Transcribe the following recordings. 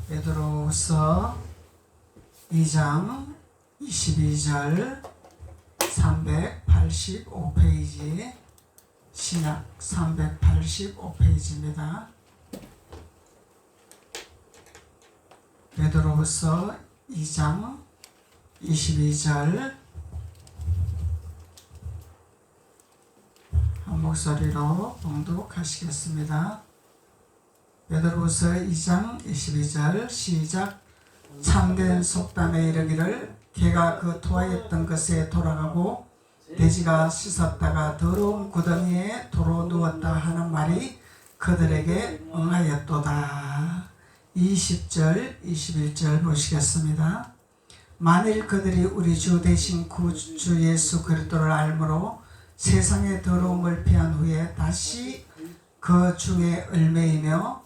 베드로후서 2장 22절 385페이지 신약 385페이지입니다. 베드로후서 2장 22절 한 목소리로 봉독하시겠습니다. 베드로후서 2장 22절 시작. 참된 속담에 이르기를 개가 그 토하였던 것에 돌아가고 돼지가 씻었다가 더러운 구덩이에 도로 누웠다 하는 말이 그들에게 응하였도다. 20절 21절 보시겠습니다. 만일 그들이 우리 주 대신 구주 예수 그리스도를 알므로 세상의 더러움을 피한 후에 다시 그 중에 얽매이며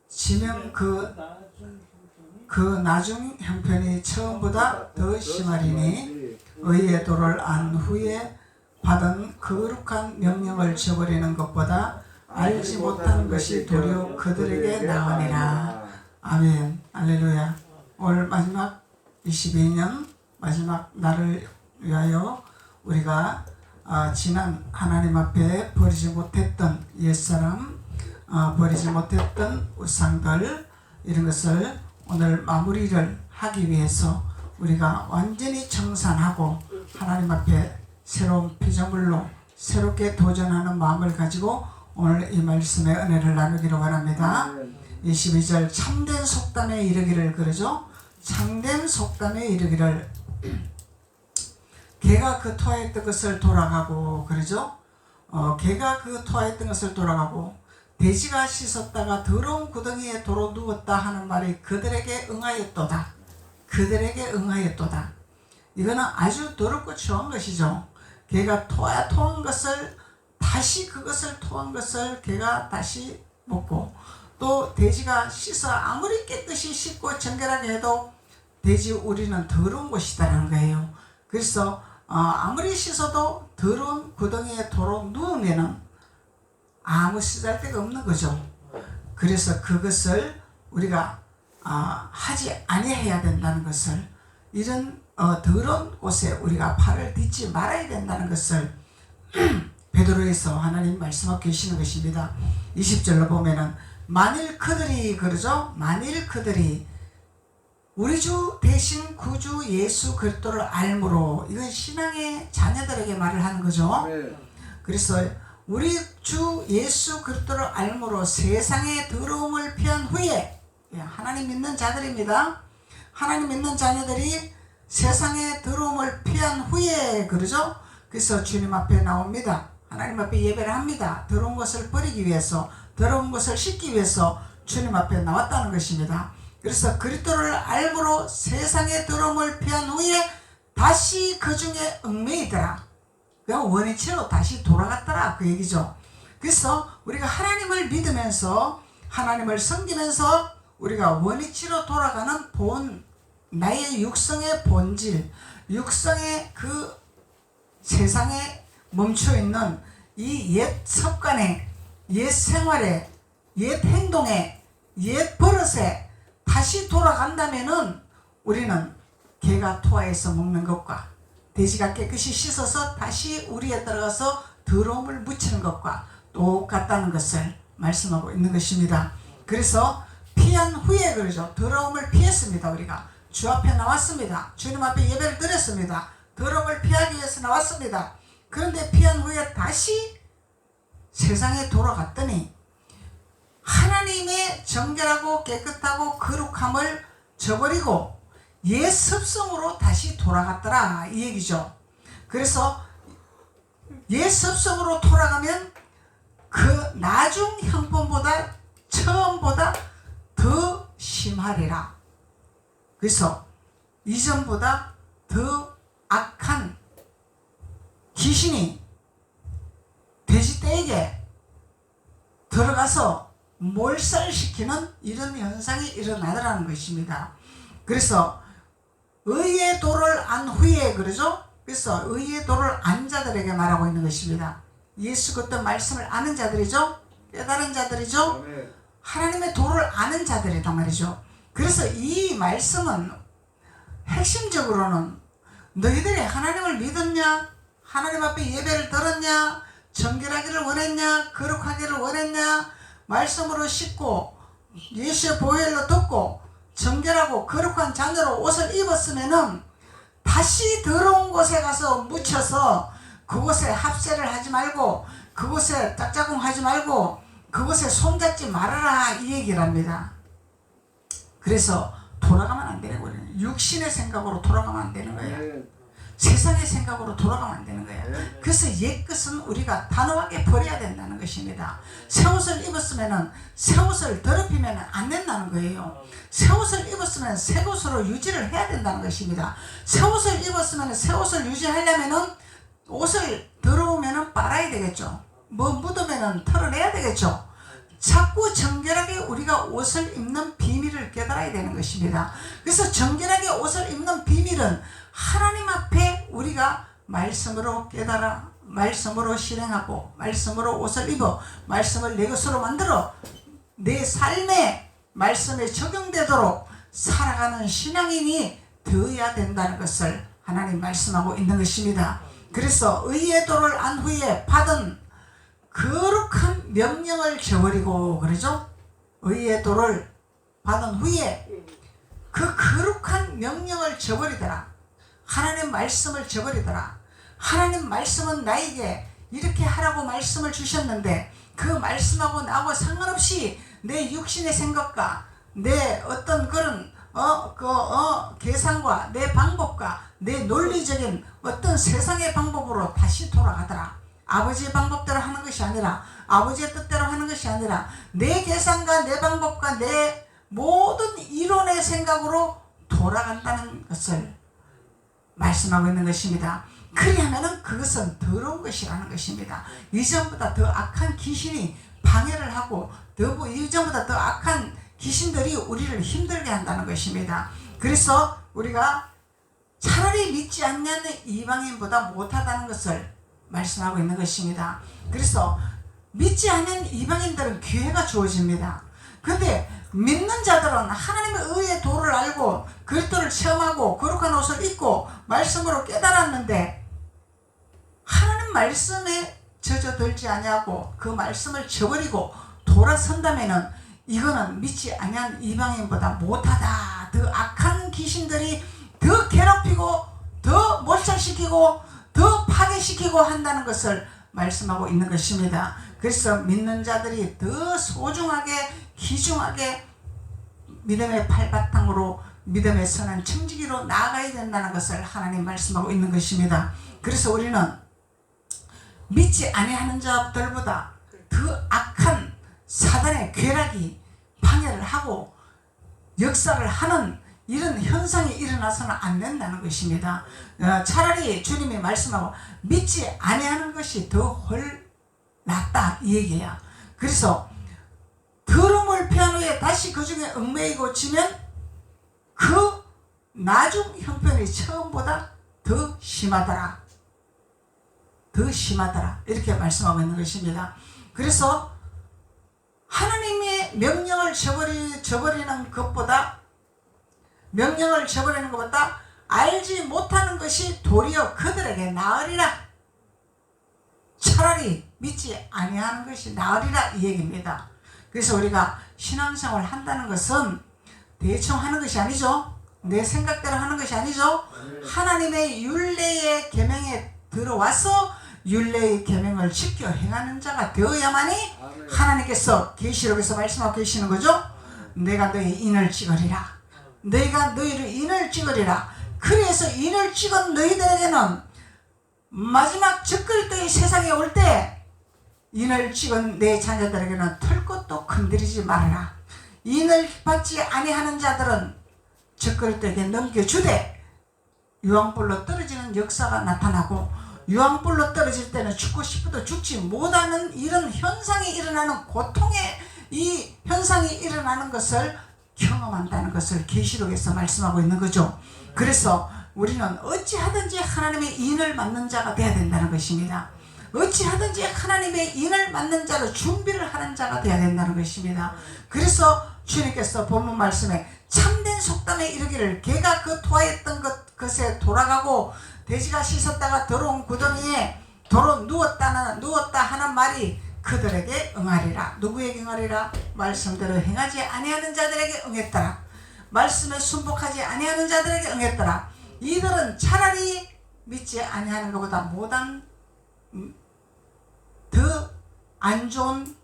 지면 그 나중 형편이 처음보다 더 심하리니 의의 도를 안 후에 받은 거룩한 명령을 저버리는 것보다 알지 못한 것이 도리어 그들에게 나으니라. 아멘. 할렐루야. 올 마지막 22년 마지막 날을 위하여 우리가 지난 하나님 앞에 버리지 못했던 옛사람, 버리지 못했던 우상들, 이런 것을 오늘 마무리를 하기 위해서 우리가 완전히 정산하고 하나님 앞에 새로운 피조물로 새롭게 도전하는 마음을 가지고 오늘 이 말씀의 은혜를 나누기를 원합니다. 22절 참된 속담에 이르기를 그러죠. 참된 속담에 이르기를 개가 그 토하였던 것을 돌아가고 그러죠. 개가 그 토하였던 것을 돌아가고 돼지가 씻었다가 더러운 구덩이에 도로 누웠다 하는 말이 그들에게 응하였도다. 그들에게 응하였도다. 이거는 아주 더럽고 추한 것이죠. 개가 토한 것을 다시 그것을 토한 것을 개가 다시 먹고 또 돼지가 씻어 아무리 깨끗이 씻고 정결하게 해도 돼지 우리는 더러운 것이다라는 거예요. 그래서 아무리 씻어도 더러운 구덩이에 도로 누우면은 아무 쓰잘데가 없는 거죠. 그래서 그것을 우리가 하지 아니해야 된다는 것을, 이런 더러운 곳에 우리가 발을 딛지 말아야 된다는 것을 베드로에서 하나님 말씀하고 계시는 것입니다. 20절로 보면은 만일 그들이 그러죠. 만일 그들이 우리 주 대신 구주 예수 그리스도를 알므로, 이건 신앙의 자녀들에게 말을 하는 거죠. 그래서 우리 주 예수 그리스도를 알므로 세상의 더러움을 피한 후에, 하나님 믿는 자들입니다. 하나님 믿는 자녀들이 세상의 더러움을 피한 후에 그러죠. 그래서 주님 앞에 나옵니다. 하나님 앞에 예배를 합니다. 더러운 것을 버리기 위해서, 더러운 것을 씻기 위해서 주님 앞에 나왔다는 것입니다. 그래서 그리스도를 알므로 세상의 더러움을 피한 후에 다시 그 중에 얽매이더라. 그냥 원위치로 다시 돌아갔더라, 그 얘기죠. 그래서 우리가 하나님을 믿으면서 하나님을 섬기면서 우리가 원위치로 돌아가는 나의 육성의 본질, 육성의 그 세상에 멈춰있는 이 옛 습관에, 옛 생활에, 옛 행동에, 옛 버릇에 다시 돌아간다면은 우리는 개가 토하여서 먹는 것과 돼지가 깨끗이 씻어서 다시 우리에 들어가서 더러움을 묻히는 것과 똑같다는 것을 말씀하고 있는 것입니다. 그래서 피한 후에 그러죠. 더러움을 피했습니다. 우리가 주 앞에 나왔습니다. 주님 앞에 예배를 드렸습니다. 더러움을 피하기 위해서 나왔습니다. 그런데 피한 후에 다시 세상에 돌아갔더니 하나님의 정결하고 깨끗하고 거룩함을 저버리고 옛 습성으로 다시 돌아갔더라, 이 얘기죠. 그래서 옛 습성으로 돌아가면 그 나중 형편보다 처음보다 더 심하리라. 그래서 이전보다 더 악한 귀신이 돼지떼에게 들어가서 몰살시키는 이런 현상이 일어나더라는 것입니다. 그래서 의의 도를 안 후에 그러죠. 그래서 의의 도를 안 자들에게 말하고 있는 것입니다. 예수 그리스도 말씀을 아는 자들이죠. 깨달은 자들이죠. 하나님의 도를 아는 자들이단 말이죠. 그래서 이 말씀은 핵심적으로는 너희들이 하나님을 믿었냐? 하나님 앞에 예배를 드렸냐? 정결하기를 원했냐? 거룩하기를 원했냐? 말씀으로 씻고 예수의 보혈로 덮고 정결하고 거룩한 자녀로 옷을 입었으면은 다시 더러운 곳에 가서 묻혀서 그곳에 합세를 하지 말고 그곳에 짝짝꿍 하지 말고 그곳에 손잡지 말아라 이 얘기랍니다. 그래서 돌아가면 안 되는 거예요. 육신의 생각으로 돌아가면 안 되는 거예요. 세상의 생각으로 돌아가면 안 되는 거예요. 그래서 옛것은 우리가 단호하게 버려야 된다는 것입니다. 새 옷을 입었으면 새 옷을 더럽히면 안 된다는 거예요. 새 옷을 입었으면 새 옷으로 유지를 해야 된다는 것입니다. 새 옷을 입었으면 새 옷을 유지하려면 옷을 더러우면 빨아야 되겠죠. 뭐 묻으면 털어내야 되겠죠. 자꾸 정결하게 우리가 옷을 입는 비밀을 깨달아야 되는 것입니다. 그래서 정결하게 옷을 입는 비밀은 하나님 앞에 우리가 말씀으로 깨달아 말씀으로 실행하고 말씀으로 옷을 입어 말씀을 내 것으로 만들어 내 삶에 말씀에 적용되도록 살아가는 신앙인이 되어야 된다는 것을 하나님 말씀하고 있는 것입니다. 그래서 의의 도를 안 후에 받은 거룩한 명령을 저버리고 그러죠. 의의 도를 받은 후에 그 거룩한 명령을 저버리더라. 하나님 말씀을 저버리더라. 하나님 말씀은 나에게 이렇게 하라고 말씀을 주셨는데 그 말씀하고 나하고 상관없이 내 육신의 생각과 내 어떤 그런 계산과 내 방법과 내 논리적인 어떤 세상의 방법으로 다시 돌아가더라. 아버지의 방법대로 하는 것이 아니라 아버지의 뜻대로 하는 것이 아니라 내 계산과 내 방법과 내 모든 이론의 생각으로 돌아간다는 것을 말씀하고 있는 것입니다. 그리하면은 그것은 더러운 것이라는 것입니다. 이전보다 더 악한 귀신이 방해를 하고 이전보다 더 악한 귀신들이 우리를 힘들게 한다는 것입니다. 그래서 우리가 차라리 믿지 않는 이방인보다 못하다는 것을 말씀하고 있는 것입니다. 그래서 믿지 않는 이방인들은 기회가 주어집니다. 그런데 믿는 자들은 하나님의 의의 도를 알고 그리스도를 체험하고 거룩한 옷을 입고 말씀으로 깨달았는데 하나님 말씀에 젖어들지 아니하고 그 말씀을 저버리고 돌아선다면은 이거는 믿지 아니한 이방인보다 못하다. 더 악한 귀신들이 더 괴롭히고 더 몰살시키고 더 파괴시키고 한다는 것을 말씀하고 있는 것입니다. 그래서 믿는 자들이 더 소중하게 귀중하게 믿음의 팔바탕으로 믿음의 선한 청지기로 나아가야 된다는 것을 하나님 말씀하고 있는 것입니다. 그래서 우리는 믿지 아니하는 자들보다 더 악한 사단의 괴락이 방해를 하고 역사를 하는 이런 현상이 일어나서는 안 된다는 것입니다. 차라리 주님이 말씀하고 믿지 아니하는 것이 더 훨 낫다 이 얘기야. 그래서 더러움을 피한 후에 다시 그 중에 얽매이고 지면 그 나중 형편이 처음보다 더 심하더라. 더 심하더라. 이렇게 말씀하고 있는 것입니다. 그래서 하나님의 명령을 저버리는 것보다 알지 못하는 것이 도리어 그들에게 나으리라. 차라리 믿지 아니하는 것이 나으리라 이 얘기입니다. 그래서 우리가 신앙생활을 한다는 것은 대충 하는 것이 아니죠. 내 생각대로 하는 것이 아니죠. 하나님의 율례의 계명에 들어와서 율례의 계명을 지켜 행하는 자가 되어야만이 하나님께서 계시록에서 말씀하고 계시는 거죠. 내가 너희 인을 찍으리라. 내가 너희를 인을 찍으리라. 그래서 인을 찍은 너희들에게는 마지막 적그리스도의 세상에 올 때 인을 찍은 내 자녀들에게는 털것도 건드리지 말아라. 인을 받지 아니하는 자들은 적그리스도에게 넘겨주되 유황불로 떨어지는 역사가 나타나고 유황불로 떨어질 때는 죽고 싶어도 죽지 못하는 이런 현상이 일어나는 고통의 이 현상이 일어나는 것을 경험한다는 것을 계시록에서 말씀하고 있는 거죠. 그래서 우리는 어찌하든지 하나님의 인을 맡는 자가 되어야 된다는 것입니다. 어찌하든지 하나님의 인을 맡는 자로 준비를 하는 자가 되어야 된다는 것입니다. 그래서 주님께서 본문 말씀에 참된 속담에 이르기를 개가 그 토하였던 것에 돌아가고 돼지가 씻었다가 더러운 구덩이에 도로 누웠다 하는 말이 그들에게 응하리라. 누구에게 응하리라? 말씀대로 행하지 아니하는 자들에게 응했더라. 말씀에 순복하지 아니하는 자들에게 응했더라. 이들은 차라리 믿지 아니하는 것보다 못한 더 안 좋은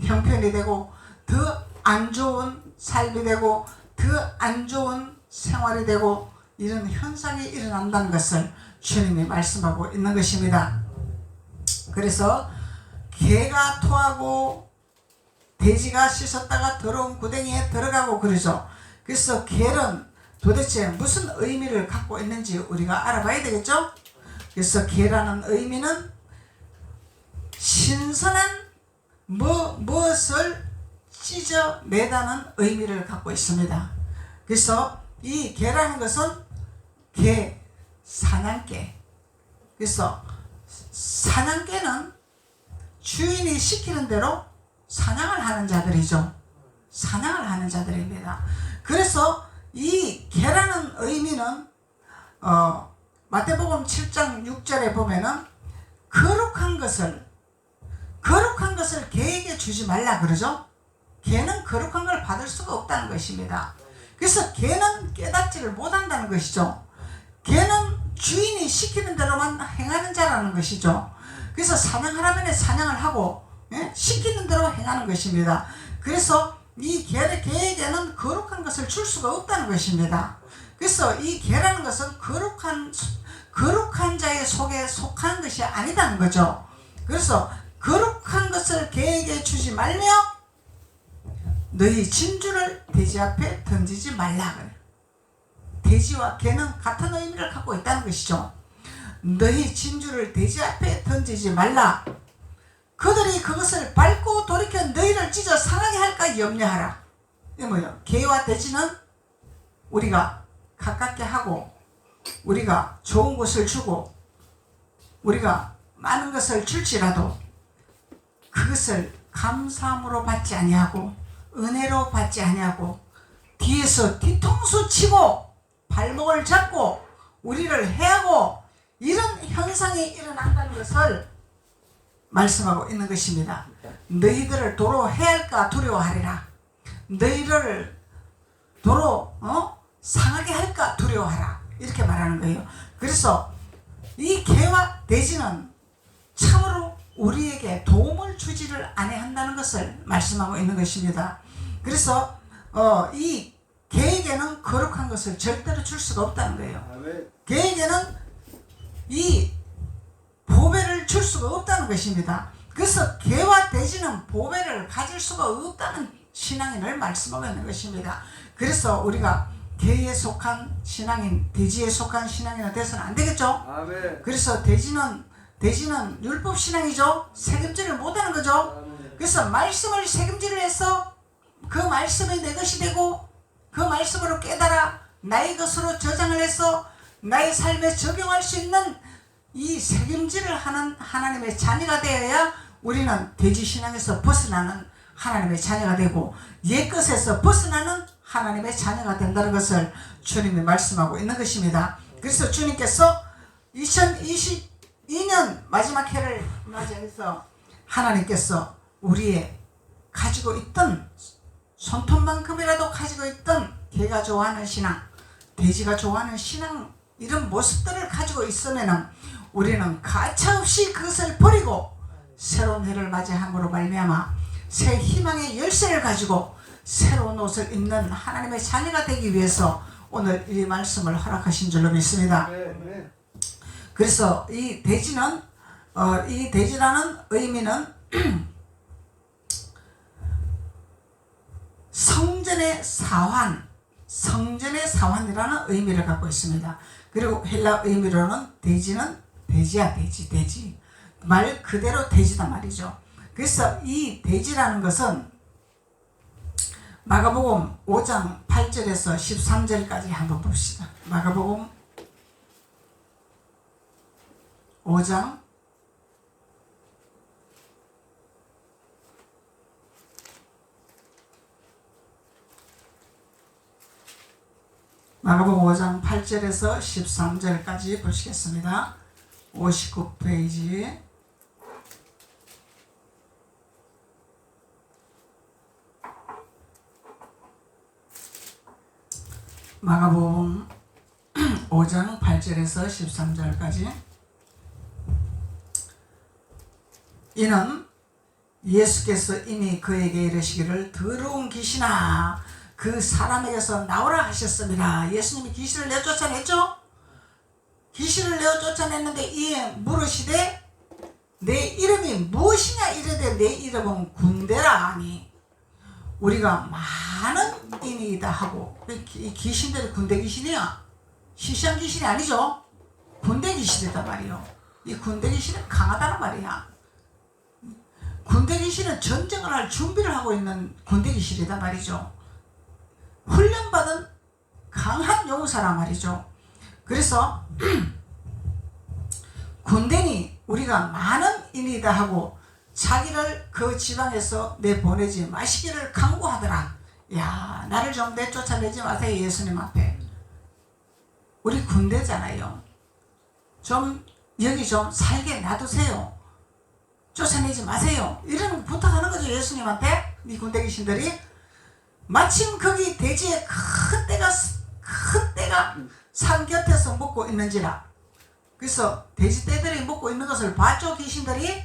형편이 되고 더 안 좋은 삶이 되고 더 안 좋은 생활이 되고 이런 현상이 일어난다는 것을 주님이 말씀하고 있는 것입니다. 그래서 개가 토하고 돼지가 씻었다가 더러운 구덩이에 들어가고 그러죠. 그래서 개는 도대체 무슨 의미를 갖고 있는지 우리가 알아봐야 되겠죠. 그래서 개라는 의미는 신선한 무엇을 찢어내다는 의미를 갖고 있습니다. 그래서 이 개라는 것은 개, 사냥개. 그래서 사냥개는 주인이 시키는 대로 사냥을 하는 자들이죠. 사냥을 하는 자들입니다. 그래서 이 개라는 의미는 마태복음 7장 6절에 보면은 거룩한 것을 개에게 주지 말라 그러죠. 개는 거룩한 걸 받을 수가 없다는 것입니다. 그래서 개는 깨닫지를 못한다는 것이죠. 개는 주인이 시키는 대로만 행하는 자라는 것이죠. 그래서 사냥하라면 사냥을 하고 시키는 대로 행하는 것입니다. 그래서 이 개에게는 거룩한 것을 줄 수가 없다는 것입니다. 그래서 이 개라는 것은 거룩한 자의 속에 속한 것이 아니다는 거죠. 그래서 거룩한 것을 개에게 주지 말며 너희 진주를 돼지 앞에 던지지 말라. 돼지와 개는 같은 의미를 갖고 있다는 것이죠. 너희 진주를 돼지 앞에 던지지 말라. 그들이 그것을 밟고 돌이켜 너희를 찢어 상하게 할까 염려하라. 이게 뭐예요? 개와 돼지는 우리가 가깝게 하고 우리가 좋은 것을 주고 우리가 많은 것을 줄지라도 그것을 감사함으로 받지 아니하고 은혜로 받지 아니하고 뒤에서 뒤통수 치고 발목을 잡고 우리를 해하고 이런 현상이 일어난다는 것을 말씀하고 있는 것입니다. 너희들을 도로 해할까 두려워하리라. 너희를 도로 상하게 할까 두려워하라. 이렇게 말하는 거예요. 그래서 이 개와 돼지는 참으로 우리에게 도움을 주지를 아니한다는 것을 말씀하고 있는 것입니다. 그래서 이 개에게는 거룩한 것을 절대로 줄 수가 없다는 거예요. 개에게는 이 보배를 줄 수가 없다는 것입니다. 그래서 개와 돼지는 보배를 가질 수가 없다는 신앙인을 말씀하고 있는 것입니다. 그래서 우리가 개에 속한 신앙인, 돼지에 속한 신앙인은 돼서는 안 되겠죠. 그래서 돼지는 율법 신앙이죠. 책임지를 못하는 거죠. 그래서 말씀을 책임지를 해서 그 말씀이 내 것이 되고 그 말씀으로 깨달아 나의 것으로 저장을 해서 나의 삶에 적용할 수 있는 이 책임지를 하는 하나님의 자녀가 되어야 우리는 돼지 신앙에서 벗어나는 하나님의 자녀가 되고 옛것에서 벗어나는 하나님의 자녀가 된다는 것을 주님이 말씀하고 있는 것입니다. 그래서 주님께서 2022년 마지막 해를 맞이해서 하나님께서 우리의 가지고 있던 손톱만큼이라도 가지고 있던 개가 좋아하는 신앙, 돼지가 좋아하는 신앙 이런 모습들을 가지고 있으면은 우리는 가차없이 그것을 버리고 새로운 해를 맞이함으로 말미암아 새 희망의 열쇠를 가지고 새로운 옷을 입는 하나님의 자녀가 되기 위해서 오늘 이 말씀을 허락하신 줄로 믿습니다. 그래서 이 돼지는 이 돼지라는 의미는 성전의 사환이라는 의미를 갖고 있습니다. 그리고 헬라 의미로는 돼지는 돼지야, 돼지. 말 그대로 돼지다 말이죠. 그래서 이 돼지라는 것은 마가복음 5장 8절에서 13절까지 한번 봅시다. 마가복음 5장 마가복음 5장 8절에서 13절까지 보시겠습니다. 59페이지. 마가복음 5장 8절에서 13절까지. 이는 예수께서 이미 그에게 이르시기를 더러운 귀신아 그 사람에게서 나오라 하셨습니다. 예수님이 귀신을 내어 쫓아냈죠? 귀신을 내어 쫓아냈는데 이에 물으시되 내 이름이 무엇이냐 이르되 내 이름은 군대라 하니 우리가 많은 인이다 하고. 이 귀신들이 군대 귀신이야. 시시한 귀신이 아니죠. 군대 귀신이다 말이요. 이 군대 귀신은 강하다는 말이야. 군대 귀신은 전쟁을 할 준비를 하고 있는 군대 귀신이다 말이죠. 훈련받은 강한 용사란 말이죠. 그래서 군대니 우리가 많은 인이다 하고 자기를 그 지방에서 내보내지 마시기를 강구하더라. 야, 나를 좀 내쫓아내지 마세요. 예수님 앞에. 우리 군대잖아요. 좀 여기 좀 살게 놔두세요. 쫓아내지 마세요. 이런 부탁하는 거죠. 예수님한테. 이 군대 귀신들이. 마침 거기 대지에 큰 떼가 산 곁에서 먹고 있는지라. 그래서 돼지 떼들이 먹고 있는 것을 봤죠. 귀신들이.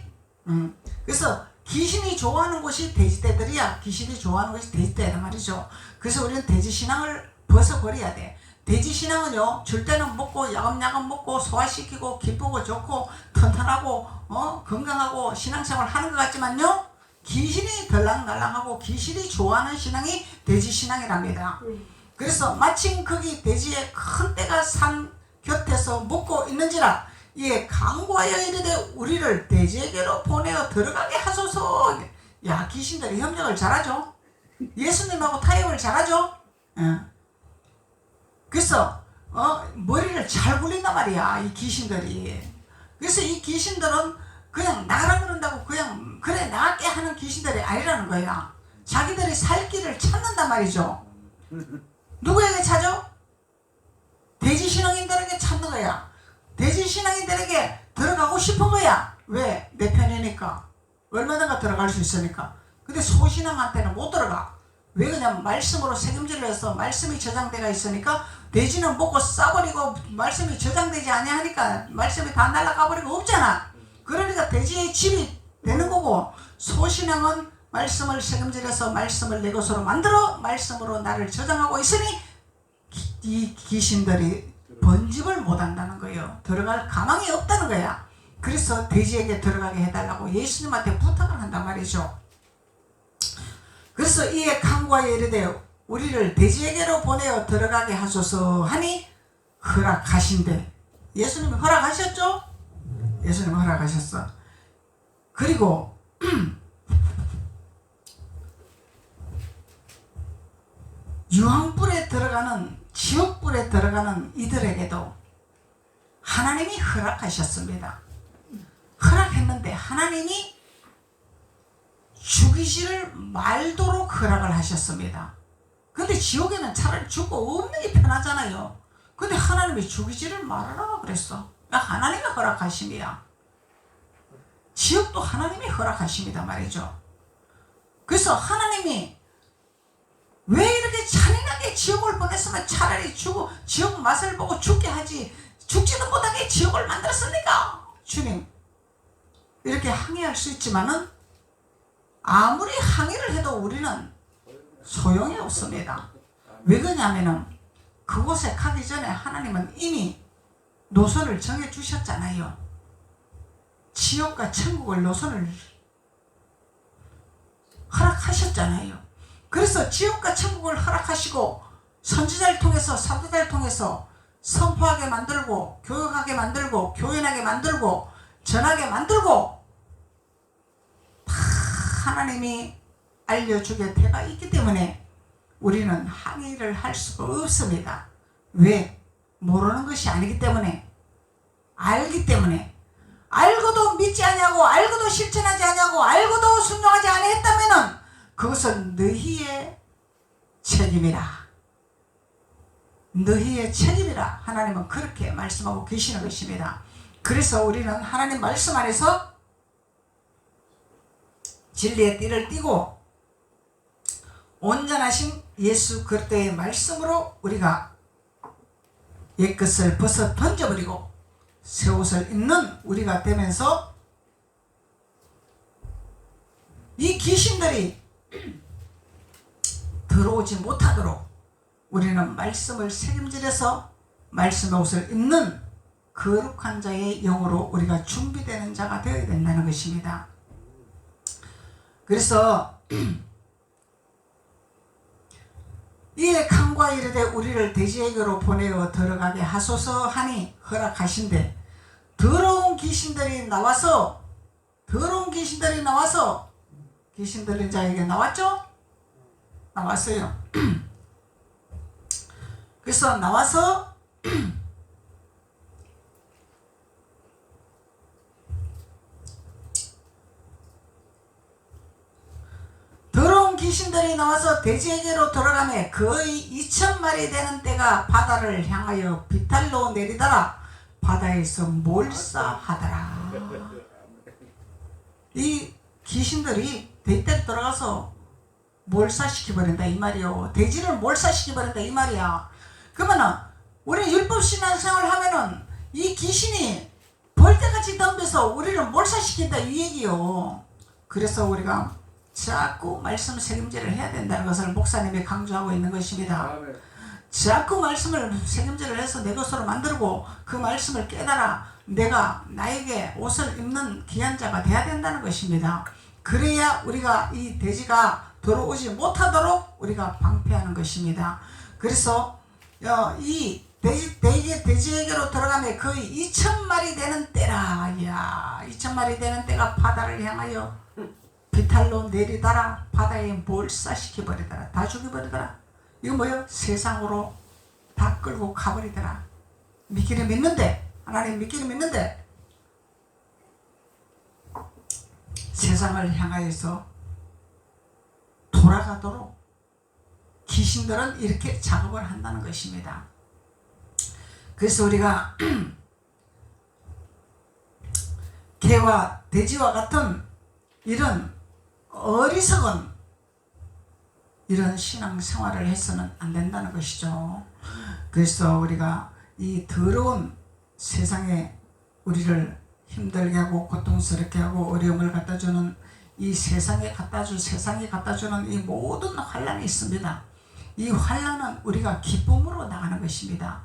그래서 귀신이 좋아하는 곳이 돼지 떼들이야. 귀신이 좋아하는 곳이 돼지 떼란 말이죠. 그래서 우리는 돼지 신앙을 벗어버려야 돼. 돼지 신앙은요, 줄 때는 먹고 야금야금 먹고 소화시키고 기쁘고 좋고 튼튼하고 건강하고 신앙생활 하는 것 같지만요, 귀신이 들락날락하고 귀신이 좋아하는 신앙이 돼지 신앙이랍니다. 그래서 마침 거기 돼지에 큰 떼가 산 곁에서 먹고 있는지라 이에 강구하여 이르되 우리를 돼지에게로 보내어 들어가게 하소서. 야, 귀신들이 협력을 잘하죠. 예수님하고 타협을 잘하죠. 그래서 머리를 잘 굴린단 말이야, 이 귀신들이. 그래서 이 귀신들은 그냥 나가라 그런다고 그냥 그래 나갈게 하는 귀신들이 아니라는 거야. 자기들이 살 길을 찾는단 말이죠. 누구에게 찾아? 돼지 신앙인들에게 찾는 거야. 돼지 신앙인들에게 들어가고 싶은 거야. 왜? 내 편이니까. 얼마든가 들어갈 수 있으니까. 근데 소신앙한테는 못 들어가. 왜 그냥 말씀으로 책임질을 해서 말씀이 저장되어 있으니까 돼지는 먹고 싸버리고 말씀이 저장되지 아니하니까 말씀이 다 날아가버리고 없잖아. 그러니까 돼지의 집이 되는 거고, 소신앙은 말씀을 책임질해서 말씀을 내 것으로 만들어 말씀으로 나를 저장하고 있으니 이 귀신들이 번집을 못한다는 거예요. 들어갈 가망이 없다는 거야. 그래서 돼지에게 들어가게 해달라고 예수님한테 부탁을 한단 말이죠. 그래서 이에 강구하여 이르되 우리를 돼지에게로 보내어 들어가게 하소서 하니 허락하신대. 예수님이 허락하셨죠? 예수님이 허락하셨어. 그리고 유황불에 들어가는, 지옥불에 들어가는 이들에게도 하나님이 허락하셨습니다. 허락했는데 하나님이 죽이지를 말도록 허락을 하셨습니다. 근데 지옥에는 차라리 죽고 없는 게 편하잖아요. 근데 하나님이 죽이지를 말아라 그랬어. 하나님이 허락하심이야. 지옥도 하나님이 허락하심이다 말이죠. 그래서 하나님이 왜 이렇게 잔인하게 지옥을 보냈으면 차라리 지옥 맛을 보고 죽게 하지, 죽지도 못하게 지옥을 만들었습니까? 주님, 이렇게 항의할 수 있지만은 아무리 항의를 해도 우리는 소용이 없습니다. 왜 그러냐면은 그곳에 가기 전에 하나님은 이미 노선을 정해 주셨잖아요. 지옥과 천국을 노선을 허락하셨잖아요. 그래서 지옥과 천국을 허락하시고 선지자를 통해서 사도자를 통해서 선포하게 만들고 교육하게 만들고 교연하게 만들고 전하게 만들고 다 하나님이 알려주게 돼가 있기 때문에 우리는 항의를 할 수가 없습니다. 왜? 모르는 것이 아니기 때문에, 알기 때문에. 알고도 믿지 아니하고 알고도 실천하지 아니하고 알고도 순종하지 아니했다면은 그것은 너희의 책임이라. 너희의 책임이라 하나님은 그렇게 말씀하고 계시는 것입니다. 그래서 우리는 하나님 말씀 안에서 진리의 띠를 띠고 온전하신 예수 그리스도의 말씀으로 우리가 옛것을 벗어 던져버리고 새 옷을 입는 우리가 되면서 이 귀신들이 들어오지 못하도록 우리는 말씀을 책임지려서 말씀의 옷을 입는 거룩한 자의 영으로 우리가 준비되는 자가 되어야 된다는 것입니다. 그래서 이에 강과 이르되 우리를 돼지에게로 보내어 들어가게 하소서 하니 허락하신대 더러운 귀신들이 나와서 귀신 들린 자에게 나왔죠? 나왔어요. 그래서 나와서 더러운 귀신들이 나와서 돼지에게로 돌아가며 거의 2,000마리 되는 떼가 바다를 향하여 비탈로 내리더라. 바다에서 몰사하더라. 이 귀신들이 돼지떼로 돌아가서 몰사시켜버린다 이 말이요. 돼지를 몰사시켜버린다 이 말이야. 그러면은 우리 율법신앙생활을 하면은 이 귀신이 벌떼같이 덤벼서 우리를 몰사시킨다 이 얘기요. 그래서 우리가 자꾸 말씀 책임질을 해야 된다는 것을 목사님이 강조하고 있는 것입니다. 자꾸 말씀을 책임질을 해서 내 것으로 만들고 그 말씀을 깨달아 내가 나에게 옷을 입는 귀한 자가 돼야 된다는 것입니다. 그래야 우리가 이 돼지가 들어오지 못하도록 우리가 방패하는 것입니다. 그래서 이 돼지에게로 들어가면 거의 2,000마리 되는 떼라. 이야, 2,000마리 되는 떼가 바다를 향하여 비탈로 내리다라. 바다에 몰사시켜버리더라. 다 죽여버리더라. 이거 뭐예요? 세상으로 다 끌고 가버리더라. 믿기를 믿는데, 하나님 믿기를 믿는데 세상을 향하여서 돌아가도록 귀신들은 이렇게 작업을 한다는 것입니다. 그래서 우리가 개와 돼지와 같은 이런 어리석은 이런 신앙생활을 해서는 안 된다는 것이죠. 그래서 우리가 이 더러운 세상에 우리를 힘들게 하고 고통스럽게 하고 어려움을 갖다주는 이 세상이 갖다주는 이 모든 환난이 있습니다. 이 환난은 우리가 기쁨으로 나가는 것입니다.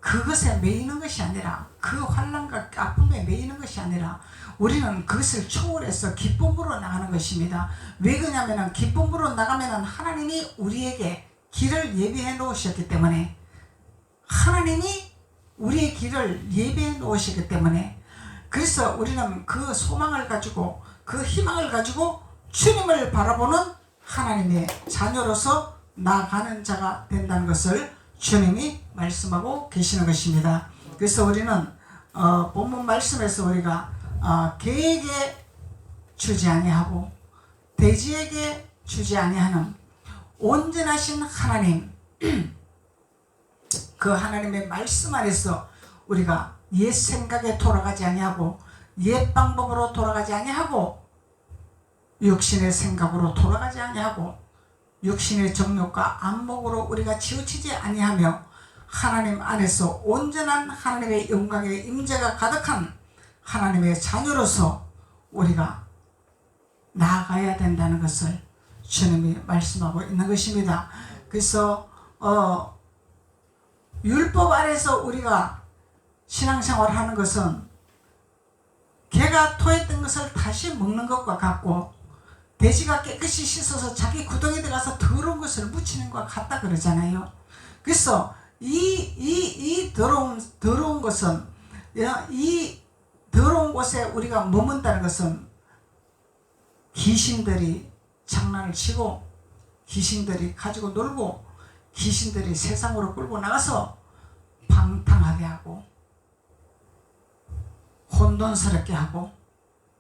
그것에 매이는 것이 아니라 그 환난과 아픔에 매이는 것이 아니라 우리는 그것을 초월해서 기쁨으로 나가는 것입니다. 왜 그러냐면 기쁨으로 나가면 하나님이 우리에게 길을 예비해 놓으셨기 때문에 하나님이 우리의 길을 예비해 놓으셨기 때문에 그래서 우리는 그 소망을 가지고 그 희망을 가지고 주님을 바라보는 하나님의 자녀로서 나아가는 자가 된다는 것을 주님이 말씀하고 계시는 것입니다. 그래서 우리는 본문 말씀에서 우리가 개에게 주지 아니하고 돼지에게 주지 아니하는 온전하신 하나님 그 하나님의 말씀 안에서 우리가 옛 생각에 돌아가지 아니하고 옛 방법으로 돌아가지 아니하고 육신의 생각으로 돌아가지 아니하고 육신의 정욕과 안목으로 우리가 치우치지 아니하며 하나님 안에서 온전한 하나님의 영광의 임재가 가득한 하나님의 자녀로서 우리가 나아가야 된다는 것을 주님이 말씀하고 있는 것입니다. 그래서 율법 안에서 우리가 신앙생활을 하는 것은 개가 토했던 것을 다시 먹는 것과 같고 돼지가 깨끗이 씻어서 자기 구덩이에 들어가서 더러운 것을 묻히는 것과 같다 그러잖아요. 그래서 이 더러운 것은 이 더러운 곳에 우리가 머문다는 것은 귀신들이 장난을 치고 귀신들이 가지고 놀고 귀신들이 세상으로 끌고 나가서 방탕하게 하고 혼돈스럽게 하고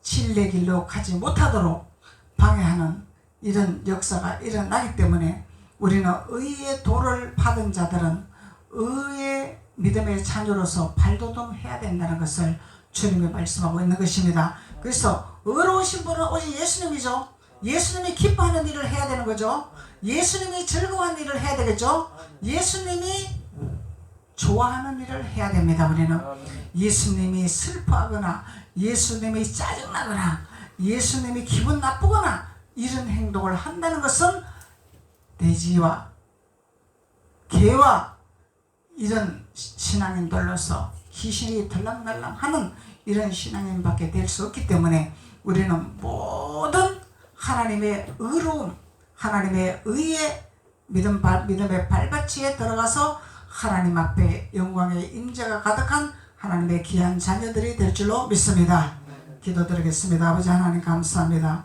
진리의 길로 가지 못하도록 방해하는 이런 역사가 일어나기 때문에 우리는 의의 도를 받은 자들은 의의 믿음의 자녀로서 발돋움해야 된다는 것을 주님이 말씀하고 있는 것입니다. 그래서 의로우신 분은 오직 예수님이죠. 예수님이 기뻐하는 일을 해야 되는 거죠. 예수님이 즐거워하는 일을 해야 되겠죠. 예수님이 좋아하는 일을 해야 됩니다. 우리는 예수님이 슬퍼하거나 예수님이 짜증나거나 예수님이 기분 나쁘거나 이런 행동을 한다는 것은 돼지와 개와 이런 신앙인들로서 귀신이 들락날락하는 이런 신앙인밖에 될 수 없기 때문에 우리는 모든 하나님의 의로움, 하나님의 의의 믿음의 발받치에 들어가서 하나님 앞에 영광의 임재가 가득한 하나님의 귀한 자녀들이 될 줄로 믿습니다. 기도드리겠습니다. 아버지 하나님 감사합니다.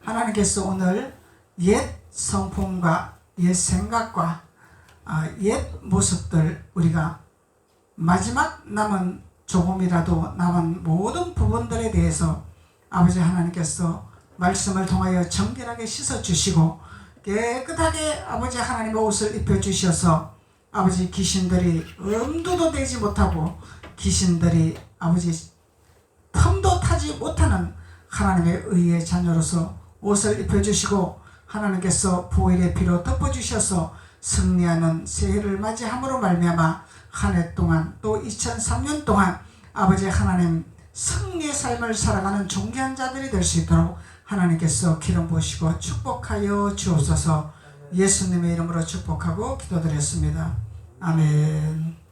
하나님께서 오늘 옛 성품과 옛 생각과 옛 모습들 우리가 마지막 남은 조금이라도 남은 모든 부분들에 대해서 아버지 하나님께서 말씀을 통하여 정결하게 씻어주시고 깨끗하게 아버지 하나님의 옷을 입혀주셔서 아버지 귀신들이 엄두도 내지 못하고 귀신들이 아버지 틈도 타지 못하는 하나님의 의의 자녀로서 옷을 입혀주시고 하나님께서 보혈의 피로 덮어주셔서 승리하는 새해를 맞이함으로 말미암아 한 해 동안 또 2003년 동안 아버지 하나님 승리의 삶을 살아가는 존귀한 자들이 될 수 있도록 하나님께서 기름 부으시고 축복하여 주옵소서. 예수님의 이름으로 축복하고 기도드렸습니다. 아멘.